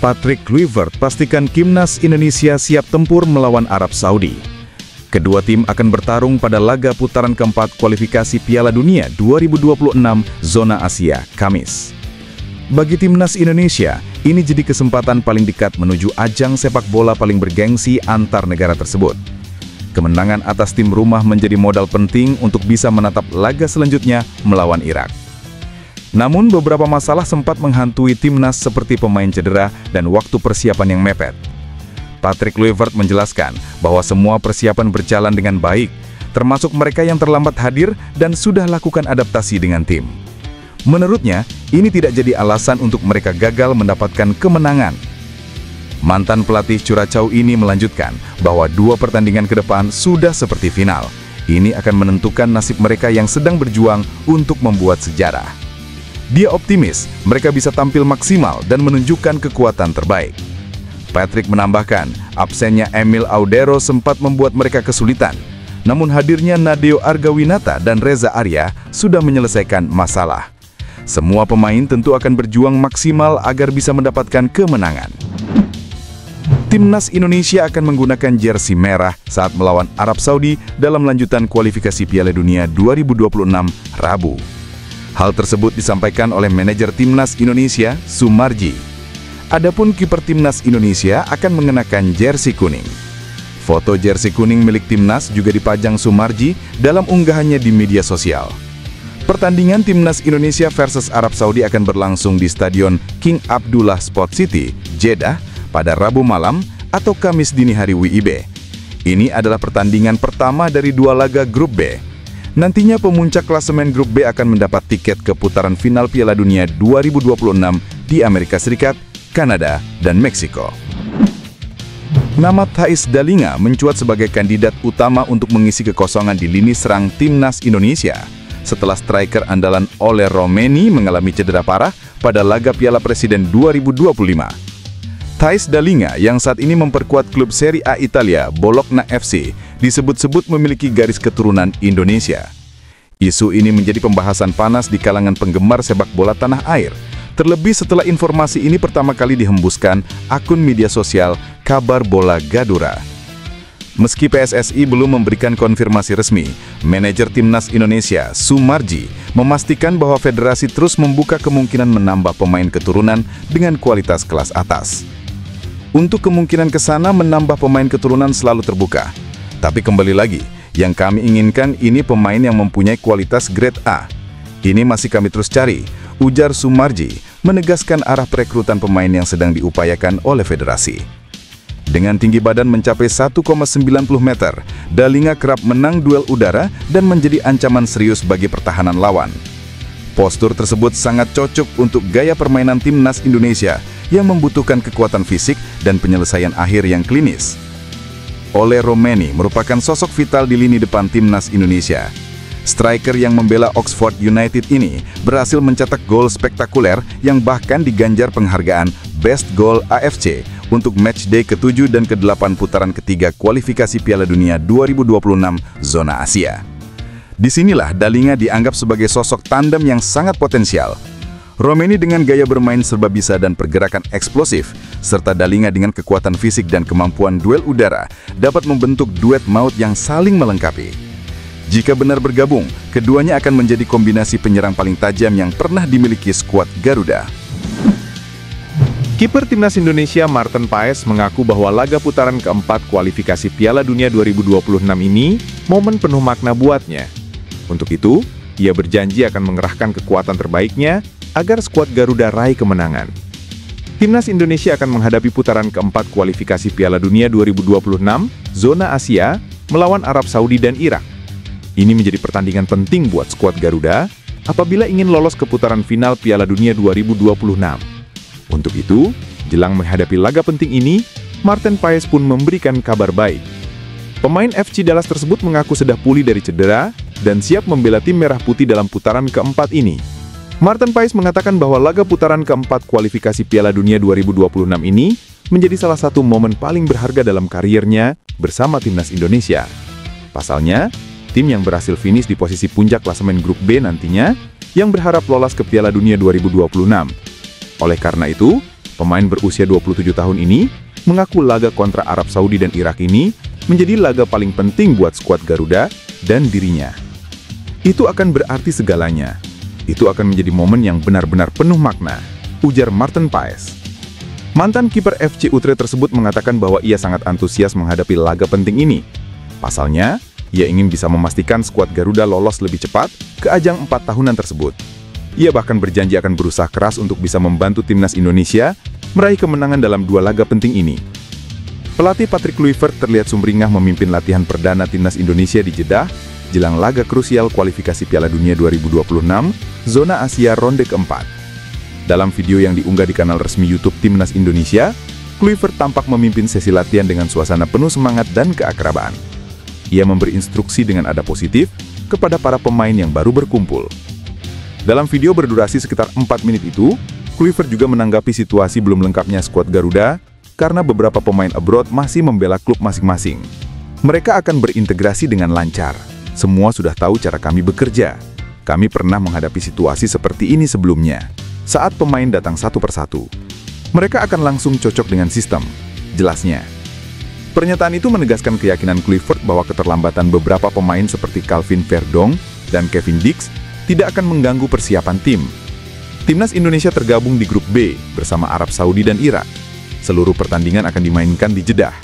Patrick Kluivert pastikan timnas Indonesia siap tempur melawan Arab Saudi. Kedua tim akan bertarung pada laga putaran keempat kualifikasi Piala Dunia 2026 zona Asia, Kamis. Bagi timnas Indonesia, ini jadi kesempatan paling dekat menuju ajang sepak bola paling bergengsi antar negara tersebut. Kemenangan atas tim rumah menjadi modal penting untuk bisa menatap laga selanjutnya melawan Irak. Namun beberapa masalah sempat menghantui timnas seperti pemain cedera dan waktu persiapan yang mepet. Patrick Kluivert menjelaskan bahwa semua persiapan berjalan dengan baik, termasuk mereka yang terlambat hadir dan sudah lakukan adaptasi dengan tim. Menurutnya, ini tidak jadi alasan untuk mereka gagal mendapatkan kemenangan. Mantan pelatih Curaçao ini melanjutkan bahwa dua pertandingan ke depan sudah seperti final. Ini akan menentukan nasib mereka yang sedang berjuang untuk membuat sejarah. Dia optimis mereka bisa tampil maksimal dan menunjukkan kekuatan terbaik. Patrick menambahkan, absennya Emil Audero sempat membuat mereka kesulitan. Namun hadirnya Nadeo Argawinata dan Reza Arya sudah menyelesaikan masalah. Semua pemain tentu akan berjuang maksimal agar bisa mendapatkan kemenangan. Timnas Indonesia akan menggunakan jersey merah saat melawan Arab Saudi dalam lanjutan kualifikasi Piala Dunia 2026 Rabu. Hal tersebut disampaikan oleh manajer Timnas Indonesia, Sumarji. Adapun kiper Timnas Indonesia akan mengenakan jersey kuning. Foto jersey kuning milik Timnas juga dipajang Sumarji dalam unggahannya di media sosial. Pertandingan Timnas Indonesia versus Arab Saudi akan berlangsung di Stadion King Abdullah Sport City, Jeddah, pada Rabu malam atau Kamis dini hari WIB. Ini adalah pertandingan pertama dari dua laga grup B. Nantinya pemuncak klasemen grup B akan mendapat tiket ke putaran final Piala Dunia 2026 di Amerika Serikat, Kanada, dan Meksiko. Nama Theis Dalinga mencuat sebagai kandidat utama untuk mengisi kekosongan di lini serang Timnas Indonesia setelah striker andalan Ole Romeni mengalami cedera parah pada laga Piala Presiden 2025. Theis Dalinga yang saat ini memperkuat klub Serie A Italia, Bologna FC, disebut-sebut memiliki garis keturunan Indonesia. Isu ini menjadi pembahasan panas di kalangan penggemar sepak bola tanah air, terlebih setelah informasi ini pertama kali dihembuskan akun media sosial Kabar Bola Gadura. Meski PSSI belum memberikan konfirmasi resmi, manajer Timnas Indonesia, Sumarji, memastikan bahwa federasi terus membuka kemungkinan menambah pemain keturunan dengan kualitas kelas atas. Untuk kemungkinan ke sana menambah pemain keturunan selalu terbuka. Tapi kembali lagi, yang kami inginkan ini pemain yang mempunyai kualitas grade A. Ini masih kami terus cari, ujar Sumarji, menegaskan arah perekrutan pemain yang sedang diupayakan oleh federasi. Dengan tinggi badan mencapai 1,90 meter, Dalinga kerap menang duel udara dan menjadi ancaman serius bagi pertahanan lawan. Postur tersebut sangat cocok untuk gaya permainan Timnas Indonesia yang membutuhkan kekuatan fisik dan penyelesaian akhir yang klinis. Ole Romeni merupakan sosok vital di lini depan Timnas Indonesia. Striker yang membela Oxford United ini berhasil mencetak gol spektakuler yang bahkan diganjar penghargaan Best Goal AFC untuk matchday ke-7 dan ke-8 putaran ketiga kualifikasi Piala Dunia 2026 zona Asia. Disinilah Dalinga dianggap sebagai sosok tandem yang sangat potensial. Romeni dengan gaya bermain serba bisa dan pergerakan eksplosif, serta Dalinga dengan kekuatan fisik dan kemampuan duel udara, dapat membentuk duet maut yang saling melengkapi. Jika benar bergabung, keduanya akan menjadi kombinasi penyerang paling tajam yang pernah dimiliki skuad Garuda. Kiper Timnas Indonesia Maarten Paes mengaku bahwa laga putaran keempat kualifikasi Piala Dunia 2026 ini momen penuh makna buatnya. Untuk itu, ia berjanji akan mengerahkan kekuatan terbaiknya agar skuad Garuda raih kemenangan. Timnas Indonesia akan menghadapi putaran keempat kualifikasi Piala Dunia 2026 zona Asia melawan Arab Saudi dan Irak. Ini menjadi pertandingan penting buat skuad Garuda apabila ingin lolos ke putaran final Piala Dunia 2026. Untuk itu, jelang menghadapi laga penting ini, Maarten Paes pun memberikan kabar baik. Pemain FC Dallas tersebut mengaku sudah pulih dari cedera dan siap membela tim merah putih dalam putaran keempat ini. Maarten Paes mengatakan bahwa laga putaran keempat kualifikasi Piala Dunia 2026 ini menjadi salah satu momen paling berharga dalam karirnya bersama Timnas Indonesia. Pasalnya, tim yang berhasil finish di posisi puncak klasemen grup B nantinya yang berharap lolos ke Piala Dunia 2026. Oleh karena itu, Pemain berusia 27 tahun ini mengaku laga kontra Arab Saudi dan Irak ini menjadi laga paling penting buat skuad Garuda dan dirinya. Itu akan berarti segalanya. Itu akan menjadi momen yang benar-benar penuh makna, ujar Maarten Paes. Mantan kiper FC Utrecht tersebut mengatakan bahwa ia sangat antusias menghadapi laga penting ini. Pasalnya, ia ingin bisa memastikan skuad Garuda lolos lebih cepat ke ajang 4 tahunan tersebut. Ia bahkan berjanji akan berusaha keras untuk bisa membantu timnas Indonesia meraih kemenangan dalam 2 laga penting ini. Pelatih Patrick Kluivert terlihat sumringah memimpin latihan perdana timnas Indonesia di Jeddah jelang laga krusial kualifikasi Piala Dunia 2026 zona Asia ronde keempat. Dalam video yang diunggah di kanal resmi YouTube Timnas Indonesia, Kluivert tampak memimpin sesi latihan dengan suasana penuh semangat dan keakraban. Ia memberi instruksi dengan nada positif kepada para pemain yang baru berkumpul. Dalam video berdurasi sekitar 4 menit itu, Kluivert juga menanggapi situasi belum lengkapnya skuad Garuda karena beberapa pemain abroad masih membela klub masing-masing. Mereka akan berintegrasi dengan lancar. Semua sudah tahu cara kami bekerja. Kami pernah menghadapi situasi seperti ini sebelumnya, saat pemain datang satu persatu. Mereka akan langsung cocok dengan sistem, jelasnya. Pernyataan itu menegaskan keyakinan Kluivert bahwa keterlambatan beberapa pemain seperti Calvin Verdong dan Kevin Dix tidak akan mengganggu persiapan tim. Timnas Indonesia tergabung di grup B bersama Arab Saudi dan Irak. Seluruh pertandingan akan dimainkan di Jeddah.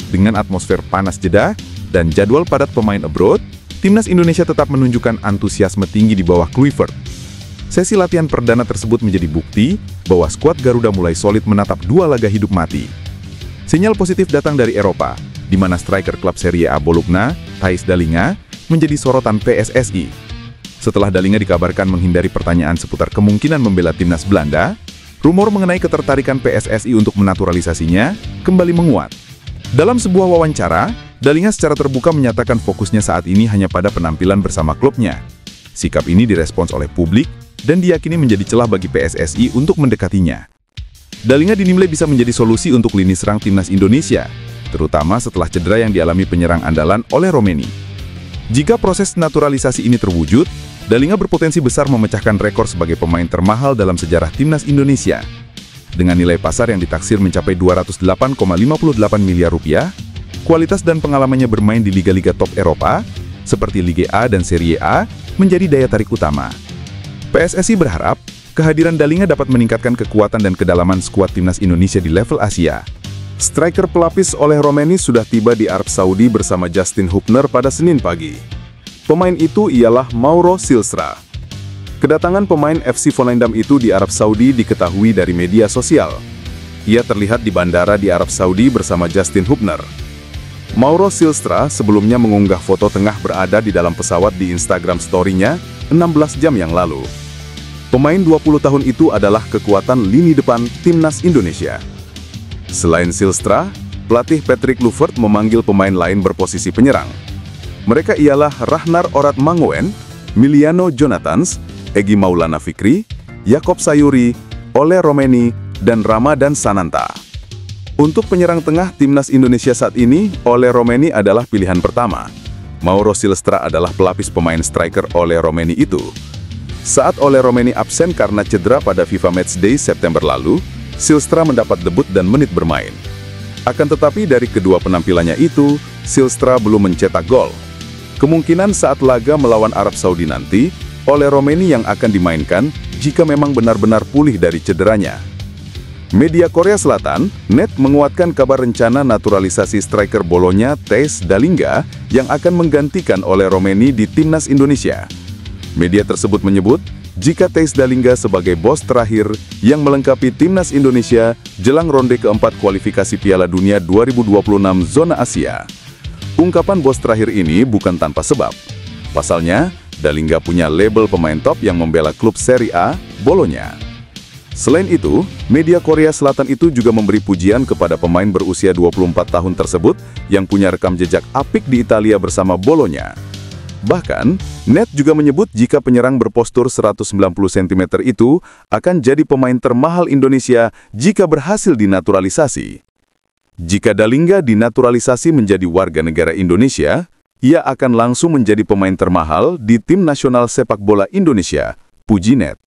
Dengan atmosfer panas Jeddah dan jadwal padat pemain abroad, Timnas Indonesia tetap menunjukkan antusiasme tinggi di bawah Kluivert. Sesi latihan perdana tersebut menjadi bukti bahwa skuad Garuda mulai solid menatap 2 laga hidup mati. Sinyal positif datang dari Eropa, di mana striker klub Serie A Bologna, Thijs Dallinga, menjadi sorotan PSSI. Setelah Dallinga dikabarkan menghindari pertanyaan seputar kemungkinan membela timnas Belanda, rumor mengenai ketertarikan PSSI untuk menaturalisasinya kembali menguat. Dalam sebuah wawancara, Dallinga secara terbuka menyatakan fokusnya saat ini hanya pada penampilan bersama klubnya. Sikap ini direspons oleh publik dan diyakini menjadi celah bagi PSSI untuk mendekatinya. Dallinga dinilai bisa menjadi solusi untuk lini serang timnas Indonesia, terutama setelah cedera yang dialami penyerang andalan oleh Romeni. Jika proses naturalisasi ini terwujud, Dallinga berpotensi besar memecahkan rekor sebagai pemain termahal dalam sejarah timnas Indonesia. Dengan nilai pasar yang ditaksir mencapai 208,58 miliar rupiah, kualitas dan pengalamannya bermain di liga-liga top Eropa, seperti Liga A dan Serie A, menjadi daya tarik utama. PSSI berharap kehadiran Dallinga dapat meningkatkan kekuatan dan kedalaman skuad timnas Indonesia di level Asia. Striker pelapis oleh Romeni sudah tiba di Arab Saudi bersama Justin Hubner pada Senin pagi. Pemain itu ialah Mauro Silstra. Kedatangan pemain FC Volendam itu di Arab Saudi diketahui dari media sosial. Ia terlihat di bandara di Arab Saudi bersama Justin Hubner. Mauro Silstra sebelumnya mengunggah foto tengah berada di dalam pesawat di Instagram story-nya 16 jam yang lalu. Pemain 20 tahun itu adalah kekuatan lini depan timnas Indonesia. Selain Silstra, pelatih Patrick Kluivert memanggil pemain lain berposisi penyerang. Mereka ialah Rahnar Orat Mangoen, Miliano Jonathans, Egy Maulana Fikri, Yakob Sayuri, Ole Romeni, dan Ramadan Sananta. Untuk penyerang tengah timnas Indonesia saat ini, Ole Romeni adalah pilihan pertama. Mauro Silstra adalah pelapis pemain striker Ole Romeni itu. Saat Ole Romeni absen karena cedera pada FIFA Matchday September lalu, Silstra mendapat debut dan menit bermain. Akan tetapi dari kedua penampilannya itu, Silstra belum mencetak gol. Kemungkinan saat laga melawan Arab Saudi nanti, Ole Romeni yang akan dimainkan jika memang benar-benar pulih dari cederanya. Media Korea Selatan, NET, menguatkan kabar rencana naturalisasi striker Bologna Thijs Dallinga yang akan menggantikan Ole Romeni di timnas Indonesia. Media tersebut menyebut, jika Thijs Dallinga sebagai bos terakhir yang melengkapi timnas Indonesia jelang ronde keempat kualifikasi Piala Dunia 2026 zona Asia. Ungkapan bos terakhir ini bukan tanpa sebab. Pasalnya, Dallinga punya label pemain top yang membela klub Serie A, Bologna. Selain itu, media Korea Selatan itu juga memberi pujian kepada pemain berusia 24 tahun tersebut yang punya rekam jejak apik di Italia bersama Bologna. Bahkan, NET juga menyebut jika penyerang berpostur 190 cm itu akan jadi pemain termahal Indonesia jika berhasil dinaturalisasi. Jika Dallinga dinaturalisasi menjadi warga negara Indonesia, ia akan langsung menjadi pemain termahal di tim nasional sepak bola Indonesia, puji NET.